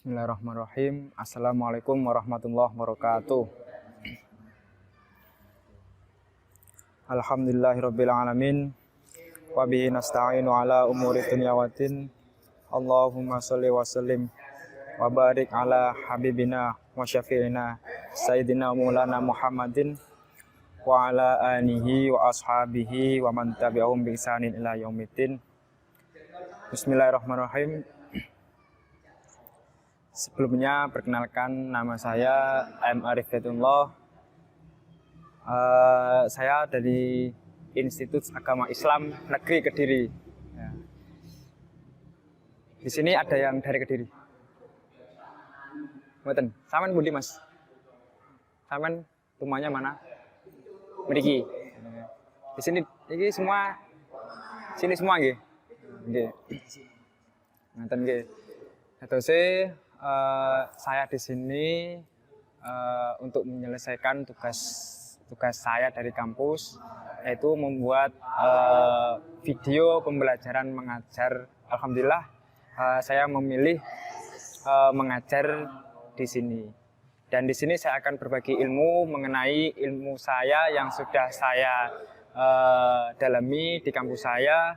Bismillahirrahmanirrahim. Assalamualaikum warahmatullahi wabarakatuh. Alhamdulillahirabbil alamin. Wa bihi nasta'inu ala umuri dunya waddin. Allahumma shalli wa sallim wa barik ala habibina wa syafi'ina sayyidina maulana Muhammadin wa ala alihi wa ashabihi wa man tabi'ahum bi ihsanin ila yaumiddin. Bismillahirrahmanirrahim. Sebelumnya perkenalkan, nama saya M. Arif Hidayatullah. Saya dari Institut Agama Islam Negeri Kediri. Ya. Di sini ada yang dari Kediri. Mboten, sampean pundi Mas? Sampean rumahnya mana? Mriki. Di sini iki semua nggih. Nggih. Ngoten nggih. Terus saya di sini untuk menyelesaikan tugas saya dari kampus, yaitu membuat video pembelajaran mengajar. Alhamdulillah saya memilih mengajar di sini. Dan di sini saya akan berbagi ilmu mengenai ilmu saya yang sudah saya dalami di kampus saya.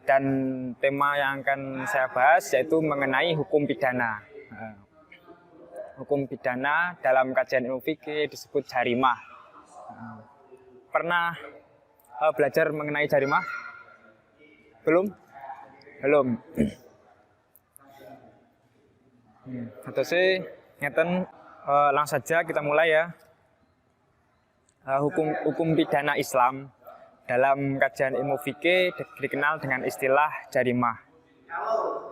Dan tema yang akan saya bahas yaitu mengenai hukum pidana. Hukum pidana dalam kajian ilmu fikih disebut jarimah. Pernah belajar mengenai jarimah? Belum? Belum. Terus ngeten, langsung saja kita mulai ya. Hukum pidana Islam dalam kajian ilmu fikih dikenal dengan istilah jarimah.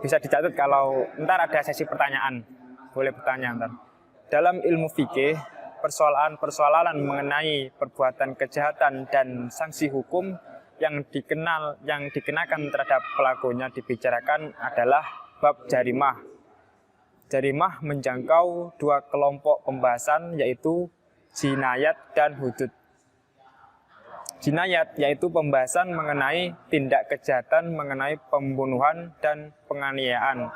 Bisa dicatat kalau ntar ada sesi pertanyaan, boleh bertanya ntar. Dalam ilmu fikih, persoalan-persoalan mengenai perbuatan kejahatan dan sanksi hukum yang dikenakan terhadap pelakunya dibicarakan adalah bab jarimah. Jarimah menjangkau dua kelompok pembahasan, yaitu jinayat dan hudud. Jinayat yaitu pembahasan mengenai tindak kejahatan mengenai pembunuhan dan penganiayaan,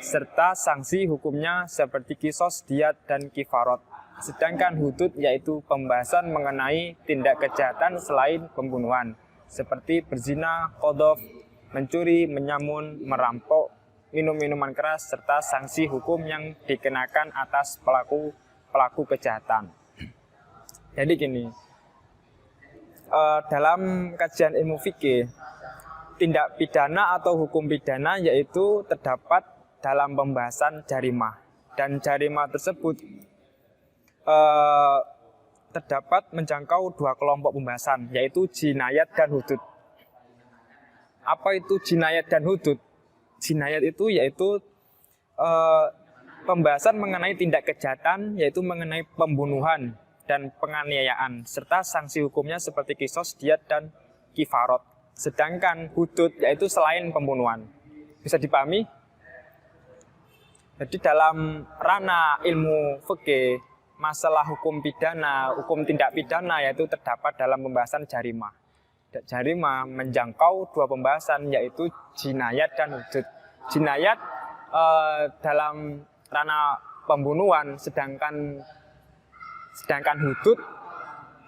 serta sanksi hukumnya seperti kisos, diat, dan kifarat. Sedangkan hudud yaitu pembahasan mengenai tindak kejahatan selain pembunuhan, seperti berzina, qadhaf, mencuri, menyamun, merampok, minum minuman keras, serta sanksi hukum yang dikenakan atas pelaku kejahatan. Jadi gini, dalam kajian ilmu fikih, tindak pidana atau hukum pidana yaitu terdapat dalam pembahasan jarimah, dan jarimah tersebut terdapat menjangkau dua kelompok pembahasan, yaitu jinayat dan hudud. Apa itu jinayat dan hudud? Jinayat itu yaitu pembahasan mengenai tindak kejahatan, yaitu mengenai pembunuhan dan penganiayaan, serta sanksi hukumnya seperti kisos, diat, dan kifarat. Sedangkan hudud yaitu selain pembunuhan. Bisa dipahami? Jadi dalam ranah ilmu fikih, masalah hukum pidana, hukum tindak pidana yaitu terdapat dalam pembahasan jarimah. Jarimah menjangkau dua pembahasan, yaitu jinayat dan hudud. Jinayat dalam ranah pembunuhan, sedangkan hudud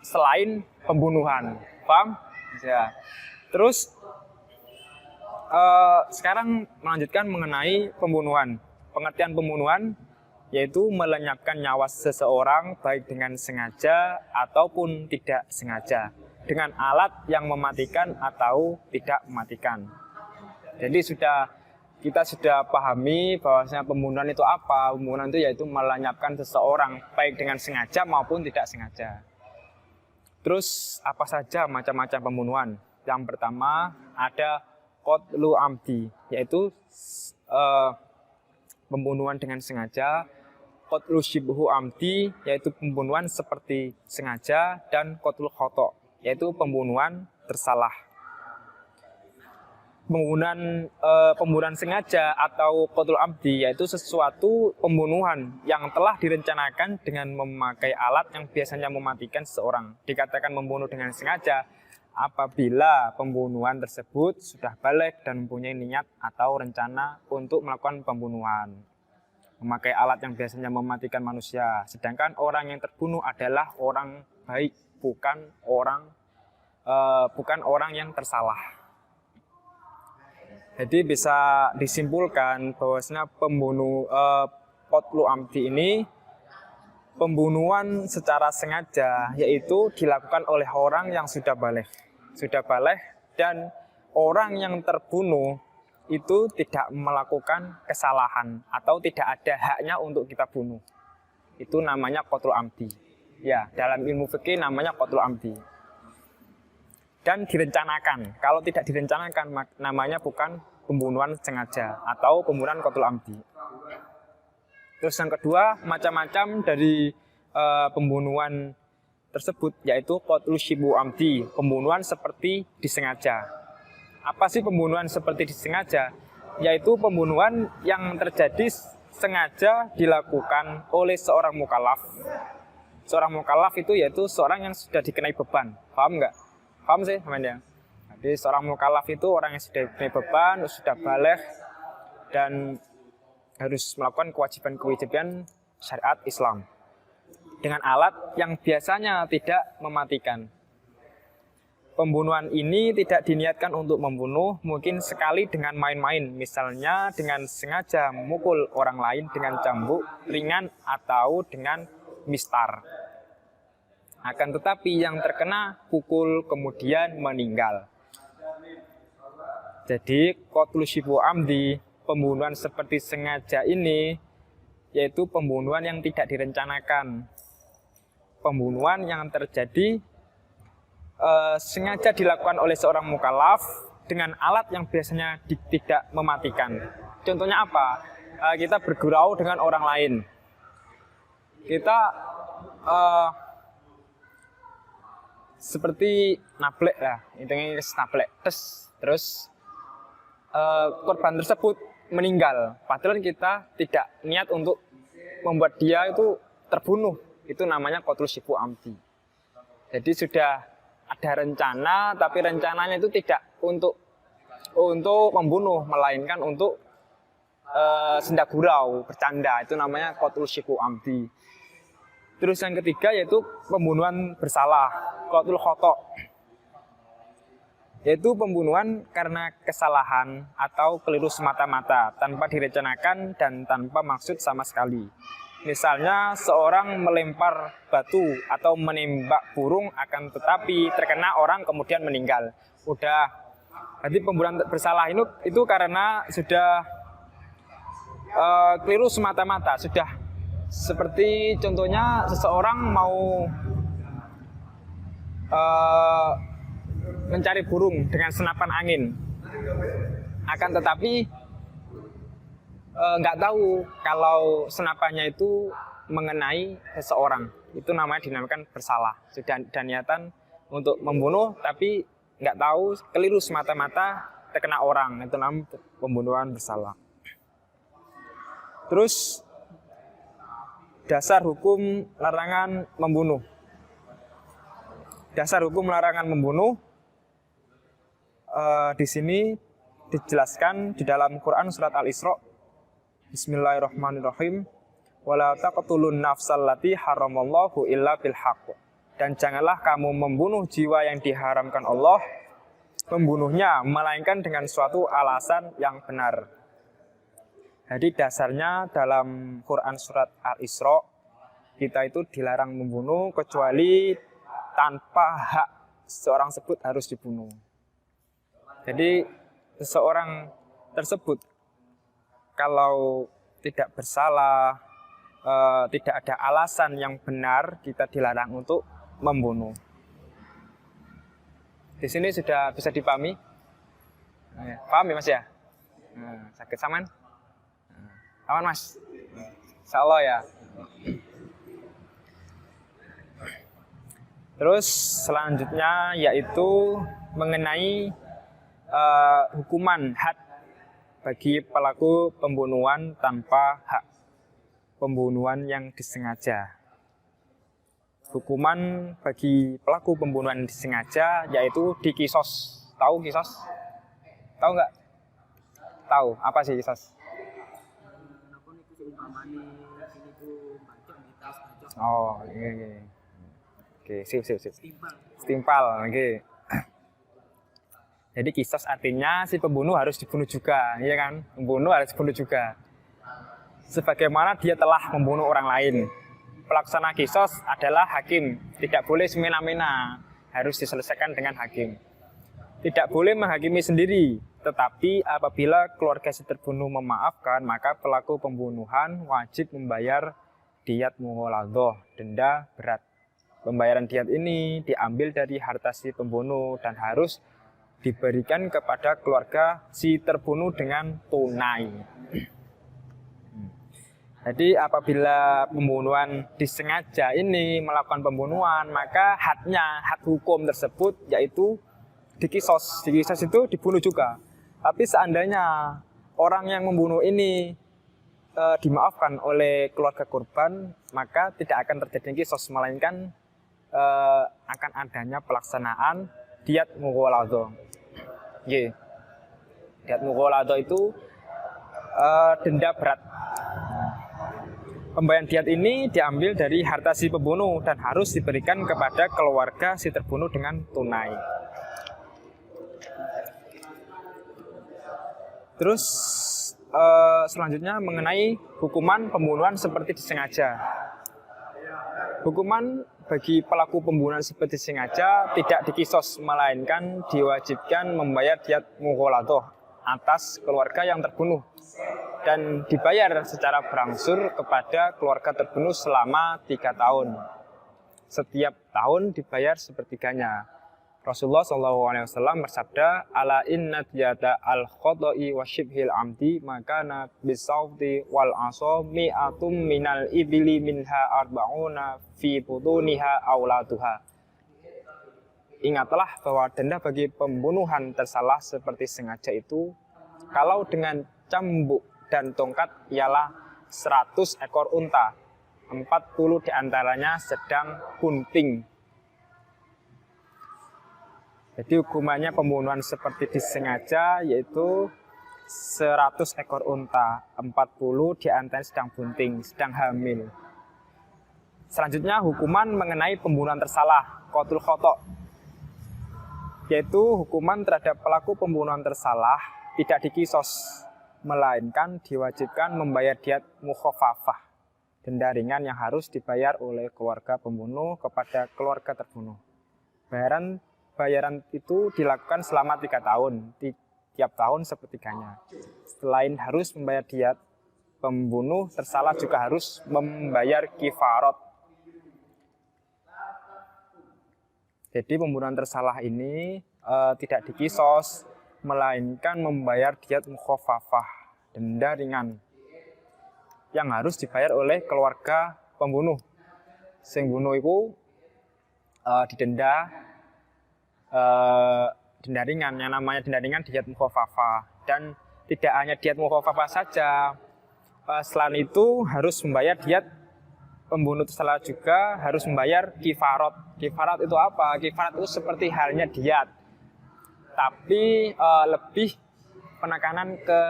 selain pembunuhan. Paham? Ya. Terus sekarang melanjutkan mengenai pembunuhan. Pengertian pembunuhan yaitu melenyapkan nyawa seseorang baik dengan sengaja ataupun tidak sengaja, dengan alat yang mematikan atau tidak mematikan. Jadi kita sudah pahami bahwasanya pembunuhan itu apa. Pembunuhan itu yaitu melenyapkan seseorang baik dengan sengaja maupun tidak sengaja. Terus apa saja macam-macam pembunuhan? Yang pertama ada qatlu amdi, yaitu pembunuhan dengan sengaja. Qatlu syibhu amdi, yaitu pembunuhan seperti sengaja, dan qatlu khata', yaitu pembunuhan tersalah. Pembunuhan sengaja atau qatlu amdi yaitu sesuatu pembunuhan yang telah direncanakan dengan memakai alat yang biasanya mematikan seseorang. Dikatakan membunuh dengan sengaja apabila pembunuhan tersebut sudah balik dan mempunyai niat atau rencana untuk melakukan pembunuhan. memakai alat yang biasanya mematikan manusia. Sedangkan orang yang terbunuh adalah orang baik, bukan orang yang tersalah. Jadi bisa disimpulkan bahwasanya qatlu amdi ini pembunuhan secara sengaja, yaitu dilakukan oleh orang yang sudah baligh. Dan orang yang terbunuh itu tidak melakukan kesalahan atau tidak ada haknya untuk kita bunuh. Itu namanya qatlu amdi. Ya, dalam ilmu fikih namanya qatlu amdi. Dan direncanakan. Kalau tidak direncanakan namanya bukan pembunuhan sengaja atau pembunuhan qatlu amdi. Terus yang kedua, macam-macam dari pembunuhan tersebut yaitu qatlu shibu amdi, pembunuhan seperti disengaja. Apa sih pembunuhan seperti disengaja? Yaitu pembunuhan yang terjadi sengaja dilakukan oleh seorang mukallaf. Seorang mukallaf itu yaitu seorang yang sudah dikenai beban. Paham nggak? Paham sih teman-teman? Jadi seorang mukallaf itu orang yang sudah dikenai beban, sudah baligh dan harus melakukan kewajiban-kewajiban syariat Islam dengan alat yang biasanya tidak mematikan. Pembunuhan ini tidak diniatkan untuk membunuh, mungkin sekali dengan main-main, misalnya dengan sengaja memukul orang lain dengan cambuk ringan atau dengan mistar. Akan tetapi yang terkena pukul kemudian meninggal. Jadi qatlu shibu amdi, pembunuhan seperti sengaja ini yaitu pembunuhan yang tidak direncanakan. Pembunuhan yang terjadi sengaja dilakukan oleh seorang mukallaf dengan alat yang biasanya tidak mematikan. Contohnya apa? Kita bergurau dengan orang lain. Kita seperti nablek lah, intinya nablek. Terus korban tersebut meninggal. Padahal kita tidak niat untuk membuat dia itu terbunuh. Itu namanya qatlu shibu amdi. Jadi sudah ada rencana, tapi rencananya itu tidak untuk membunuh, melainkan untuk senda gurau, bercanda. Itu namanya qatlu shibu amdi. Terus yang ketiga yaitu pembunuhan bersalah, qatlu khata'. Yaitu pembunuhan karena kesalahan atau keliru semata-mata, tanpa direncanakan dan tanpa maksud sama sekali. Misalnya seorang melempar batu atau menembak burung akan tetapi terkena orang kemudian meninggal. Udah. Jadi pembunuhan bersalah itu karena sudah keliru semata-mata, sudah seperti contohnya seseorang mau mencari burung dengan senapan angin. Akan tetapi nggak tahu kalau senapannya itu mengenai seseorang. Itu namanya dinamakan bersalah. Sudah ada niatan untuk membunuh tapi nggak tahu, keliru semata-mata terkena orang. Itu namanya pembunuhan bersalah. Terus dasar hukum larangan membunuh. Dasar hukum larangan membunuh di sini dijelaskan di dalam Quran surat Al-Isra. Bismillahirrahmanirrahim. Wala taqtulun nafsal lati haramallahu illa bil haqq. Dan janganlah kamu membunuh jiwa yang diharamkan Allah, membunuhnya melainkan dengan suatu alasan yang benar. Jadi dasarnya dalam Quran surat Al-Isra, kita itu dilarang membunuh kecuali tanpa hak seorang tersebut harus dibunuh. Jadi seseorang tersebut kalau tidak bersalah, tidak ada alasan yang benar, kita dilarang untuk membunuh. Di sini sudah bisa dipahami? Paham ya Mas ya? Sakit saman? Aman Mas? Insya Allah ya. Terus selanjutnya yaitu mengenai hukuman had bagi pelaku pembunuhan tanpa hak, pembunuhan yang disengaja. Hukuman bagi pelaku pembunuhan disengaja yaitu dikisos. Tahu kisos? Tahu nggak? Tahu apa sih kisos? Oh, iya. Oke, sip. Setimpal, oke. Jadi kisos artinya si pembunuh harus dibunuh juga, ya kan? Pembunuh harus dibunuh juga. Sebagaimana dia telah membunuh orang lain. Pelaksana kisos adalah hakim, tidak boleh semena-mena, harus diselesaikan dengan hakim. Tidak boleh menghakimi sendiri, tetapi apabila keluarga si terbunuh memaafkan, maka pelaku pembunuhan wajib membayar diyat mughaladhah, denda berat. Pembayaran diyat ini diambil dari harta si pembunuh dan harus diberikan kepada keluarga si terbunuh dengan tunai. Jadi apabila pembunuhan disengaja ini melakukan pembunuhan, maka hak hukum tersebut yaitu dikisos. Dikisos itu dibunuh juga. Tapi seandainya orang yang membunuh ini dimaafkan oleh keluarga korban, maka tidak akan terjadi kisos, melainkan akan adanya pelaksanaan diyat mughaladhah. Diyat mughaladhah itu denda berat. Pembayaran diyat ini diambil dari harta si pembunuh dan harus diberikan kepada keluarga si terbunuh dengan tunai. Terus selanjutnya mengenai hukuman pembunuhan seperti disengaja. Hukuman bagi pelaku pembunuhan seperti disengaja tidak dikisos, melainkan diwajibkan membayar diyat mughaladhah atas keluarga yang terbunuh dan dibayar secara berangsur kepada keluarga terbunuh selama 3 tahun. Setiap tahun dibayar sepertiganya. Rasulullah SAW bersabda, ala inna diyata al-khoto'i wa syibhil amdi makana bisawti wal aso mi'atum minal ibili minha arba'una fi butuniha awladuha. Ingatlah bahwa denda bagi pembunuhan tersalah seperti sengaja itu, kalau dengan cambuk dan tongkat ialah 100 ekor unta, 40 diantaranya sedang bunting. Jadi hukumannya pembunuhan seperti disengaja yaitu 100 ekor unta, 40 diantaranya sedang bunting, sedang hamil. Selanjutnya hukuman mengenai pembunuhan tersalah, qatlul khata', yaitu hukuman terhadap pelaku pembunuhan tersalah tidak dikisos, melainkan diwajibkan membayar diyat mukhaffafah, denda ringan yang harus dibayar oleh keluarga pembunuh kepada keluarga terbunuh. Bayaran itu dilakukan selama 3 tahun, tiap tahun sepertiganya. Selain harus membayar diyat, pembunuh tersalah juga harus membayar kifarat. Jadi pembunuhan tersalah ini tidak dikisos, melainkan membayar diyat mukhaffafah, denda ringan yang harus dibayar oleh keluarga pembunuh. Sing bunuh itu didenda denda ringan, yang namanya denda ringan diyat mukhaffafah. Dan tidak hanya diyat mukhaffafah saja, selain itu harus membayar diyat pembunuh tersalah juga harus membayar kifarat. Kifarat itu apa? Kifarat itu seperti halnya diyat, tapi lebih penekanan ke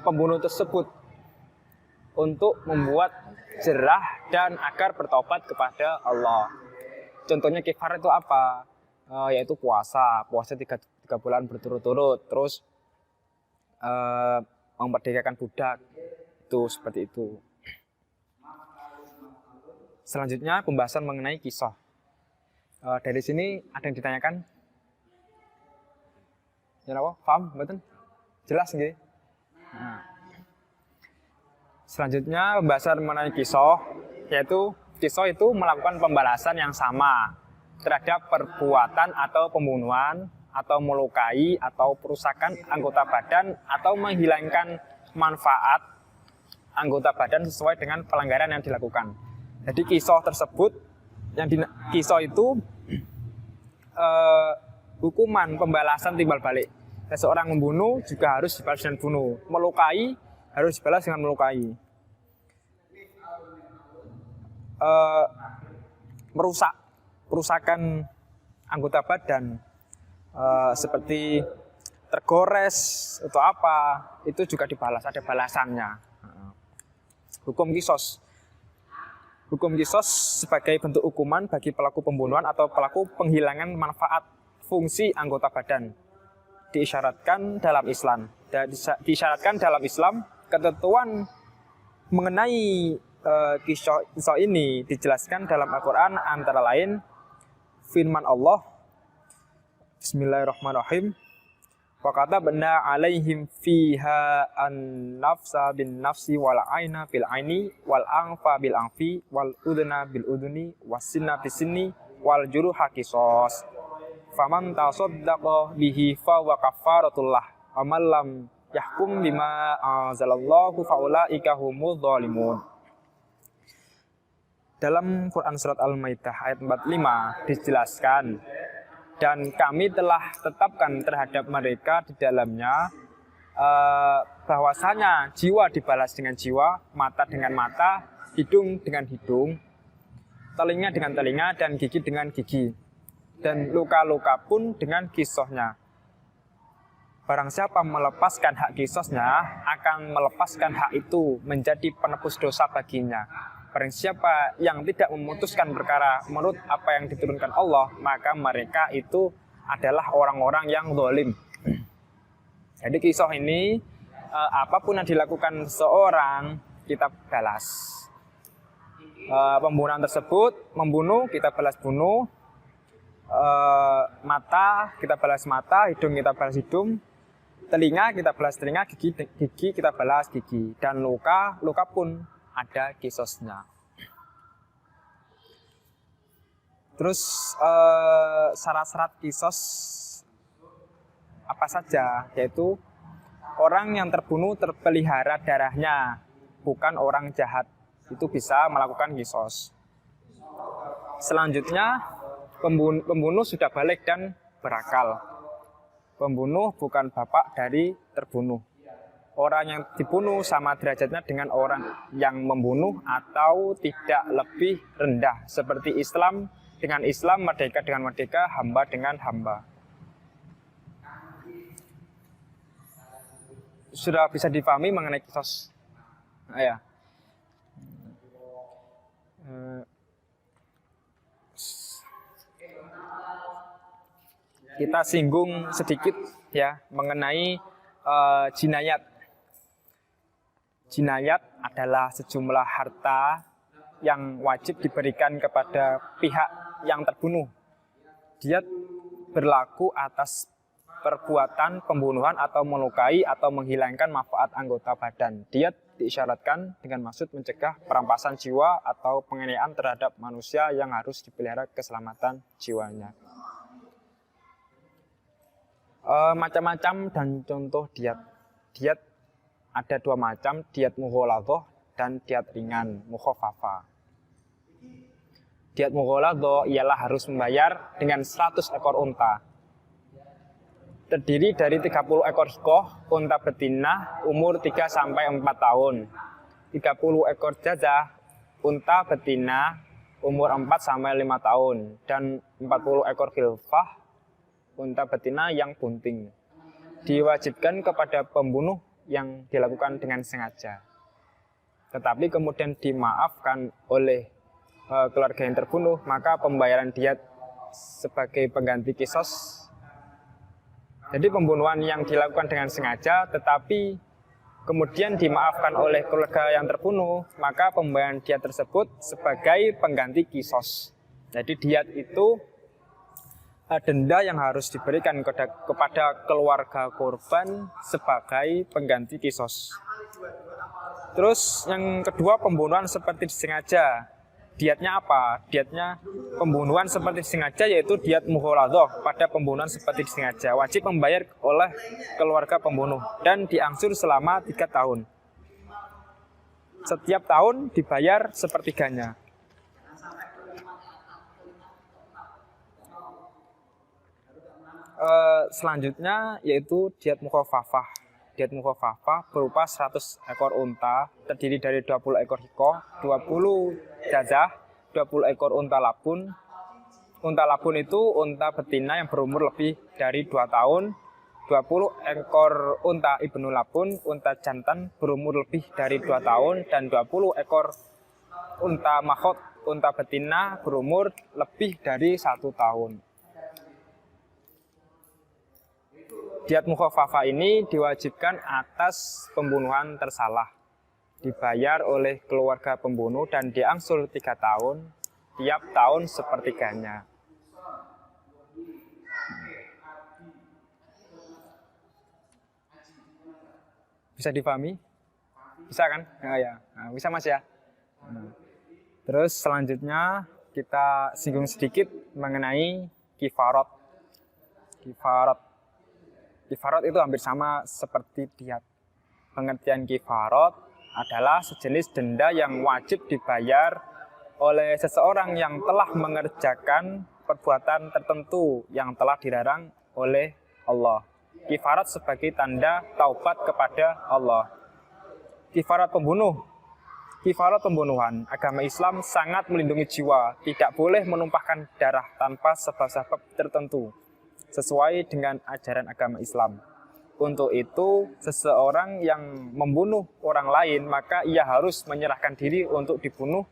pembunuh tersebut untuk membuat jerah dan agar bertobat kepada Allah. Contohnya kifarat itu apa? Yaitu puasa 3 bulan berturut-turut, terus memerdekakan budak, itu seperti itu. Selanjutnya pembahasan mengenai kisah. Dari sini ada yang ditanyakan? Ya apa? Paham? Betul? Jelas nggih? Nah. Selanjutnya pembahasan mengenai kisah, yaitu kisah itu melakukan pembalasan yang sama terhadap perbuatan atau pembunuhan atau melukai atau perusakan anggota badan atau menghilangkan manfaat anggota badan sesuai dengan pelanggaran yang dilakukan. Jadi kisah tersebut, kisah itu hukuman pembalasan timbal balik. Seseorang membunuh juga harus dibalas dengan bunuh. Melukai harus dibalas dengan melukai. Perusakan anggota badan seperti tergores atau apa, itu juga dibalas, ada balasannya. Hukum kisos. Hukum kisos sebagai bentuk hukuman bagi pelaku pembunuhan atau pelaku penghilangan manfaat fungsi anggota badan. Diisyaratkan dalam Islam. Diisyaratkan dalam Islam, ketentuan mengenai kisos ini dijelaskan dalam Al-Quran antara lain firman Allah, Bismillahirrahmanirrahim. Wa katabna 'alaihim fiha an-nafsa bin nafsi wal 'aina bil 'aini wal anfa bil anfi wal udhna bil udhuni was sinna bis sinni wal juruha qisas. Faman tasaddaqa bihi fa wa kafaratul lah. Amal lam yahkum bima anzalallahu fa ulaika humudz zalimun. Dalam Quran surat Al-Maidah ayat 45 dijelaskan, dan kami telah tetapkan terhadap mereka di dalamnya bahwasanya jiwa dibalas dengan jiwa, mata dengan mata, hidung dengan hidung, telinga dengan telinga, dan gigi dengan gigi, dan luka-luka pun dengan kisosnya. Barang siapa melepaskan hak kisosnya, akan melepaskan hak itu menjadi penebus dosa baginya. Barang siapa yang tidak memutuskan perkara menurut apa yang diturunkan Allah, maka mereka itu adalah orang-orang yang zalim. Jadi kisah ini, apapun yang dilakukan seorang, kita balas. Pembunuhan tersebut, membunuh, kita balas bunuh. Mata, kita balas mata. Hidung, kita balas hidung. Telinga, kita balas telinga. Gigi, kita balas gigi. Dan luka pun ada kisosnya. Terus syarat-syarat kisos apa saja? Yaitu orang yang terbunuh terpelihara darahnya, bukan orang jahat, itu bisa melakukan kisos. Selanjutnya pembunuh sudah balik dan berakal. Pembunuh bukan bapak dari terbunuh. Orang yang dibunuh sama derajatnya dengan orang yang membunuh atau tidak lebih rendah. Seperti Islam dengan Islam, merdeka dengan merdeka, hamba dengan hamba. Sudah bisa dipahami mengenai kisos? Ya. Kita singgung sedikit ya mengenai jinayat. Jinayat adalah sejumlah harta yang wajib diberikan kepada pihak yang terbunuh. Dia berlaku atas perbuatan pembunuhan atau melukai atau menghilangkan manfaat anggota badan. Dia diisyaratkan dengan maksud mencegah perampasan jiwa atau penganiayaan terhadap manusia yang harus dipelihara keselamatan jiwanya. Macam-macam dan contoh diat. Diat ada dua macam, diat mughaladhah dan diat ringan, mukhafafah. Diat mughaladhah ialah harus membayar dengan 100 ekor unta. Terdiri dari 30 ekor hikoh, unta betina, umur 3 sampai 4 tahun. 30 ekor jazah, unta betina, umur 4 sampai 5 tahun. Dan 40 ekor khilfah, unta betina yang bunting. Diwajibkan kepada pembunuh yang dilakukan dengan sengaja. Tetapi kemudian dimaafkan oleh keluarga yang terbunuh, maka pembayaran diat sebagai pengganti kisos. Jadi pembunuhan yang dilakukan dengan sengaja tetapi kemudian dimaafkan oleh keluarga yang terbunuh, maka pembayaran diat tersebut sebagai pengganti kisos. Jadi diat itu denda yang harus diberikan kepada keluarga korban sebagai pengganti kisos. Terus yang kedua, pembunuhan seperti disengaja. Diatnya apa? Diatnya pembunuhan seperti disengaja yaitu diat mughaladhah pada pembunuhan seperti disengaja. Wajib membayar oleh keluarga pembunuh dan diangsur selama 3 tahun. Setiap tahun dibayar sepertiganya. Selanjutnya yaitu diat mukhafafah. Diat mukhafafah berupa 100 ekor unta, terdiri dari 20 ekor hikoh, 20 jazah, 20 ekor unta labun. Unta labun itu unta betina yang berumur lebih dari 2 tahun, 20 ekor unta Ibnu Labun, unta jantan berumur lebih dari 2 tahun, dan 20 ekor unta makhot, unta betina berumur lebih dari 1 tahun. Diat mukhaffafah ini diwajibkan atas pembunuhan tersalah, dibayar oleh keluarga pembunuh dan diangsur 3 tahun, tiap tahun sepertiganya. Bisa dipahami? Bisa kan? Ya. Nah, bisa Mas ya. Terus selanjutnya kita singgung sedikit mengenai kifarat. Kifarat itu hampir sama seperti diat. Pengertian kifarat adalah sejenis denda yang wajib dibayar oleh seseorang yang telah mengerjakan perbuatan tertentu yang telah dilarang oleh Allah. Kifarat sebagai tanda taubat kepada Allah. Kifarat pembunuhan. Agama Islam sangat melindungi jiwa, tidak boleh menumpahkan darah tanpa sebab-sebab tertentu, sesuai dengan ajaran agama Islam. Untuk itu, seseorang yang membunuh orang lain, maka ia harus menyerahkan diri untuk dibunuh,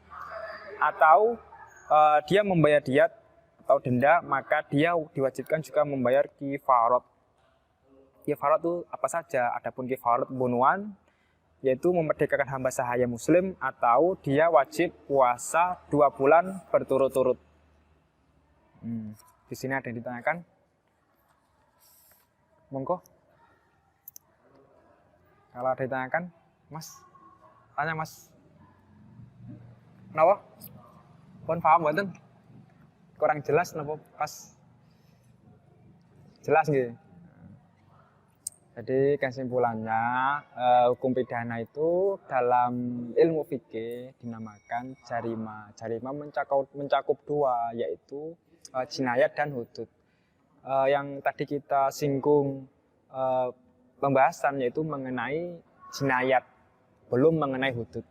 atau dia membayar diat atau denda, maka dia diwajibkan juga membayar kifarat. Kifarat itu apa saja? Adapun kifarat pembunuhan, yaitu memerdekakan hamba sahaya muslim, atau dia wajib puasa 2 bulan berturut-turut. Di sini ada yang ditanyakan? Monggo. Kalau ada yang ditanyakan, Mas, tanya Mas. Kenapa? Pun paham mboten? Kurang jelas kenapa pas? Jelas nggih. Jadi kesimpulannya, hukum pidana itu dalam ilmu fikih dinamakan jarima. Jarima mencakup 2, yaitu jinayat dan hudud. Yang tadi kita singgung pembahasan yaitu mengenai jinayat, belum mengenai hudud.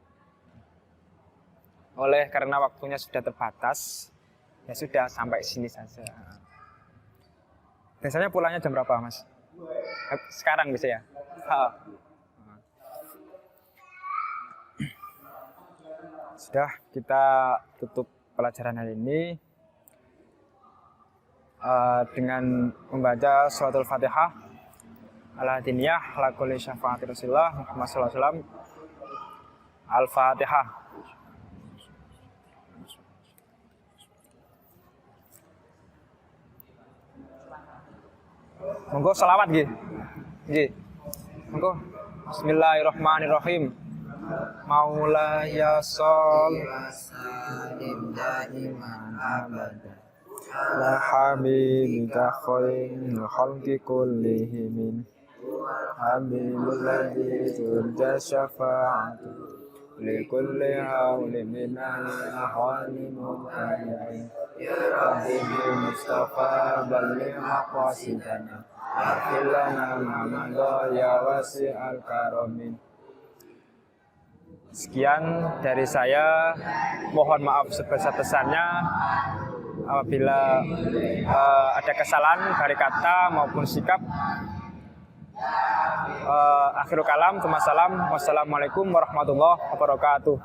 Oleh karena waktunya sudah terbatas, ya sudah sampai sini saja. Biasanya pulangnya jam berapa, Mas? Sekarang bisa ya? Sudah, kita tutup pelajaran hari ini dengan membaca suratul Fatihah. Al-Hadiniyah ala kulli syafaati Rasulullah Muhammad sallallahu alaihi wasallam. Al-Fatihah. Monggo selawat nggih. Nggih. Monggo. Bismillahirrahmanirrahim. Maulaya sholli daiman abada. La habibika khairul khalqi kullihim. Habibul ladzi turja syafa'atu li kulli hawlin min ahwali mu'ayyin. Ya Rabbi Mustafa balligh maqasidana. Akhilana mamada ya wasi'al karamin. Sekian dari saya, mohon maaf sebesar-besarnya apabila ada kesalahan dari kata maupun sikap. Akhirul kalam, wassalamualaikum warahmatullahi wabarakatuh.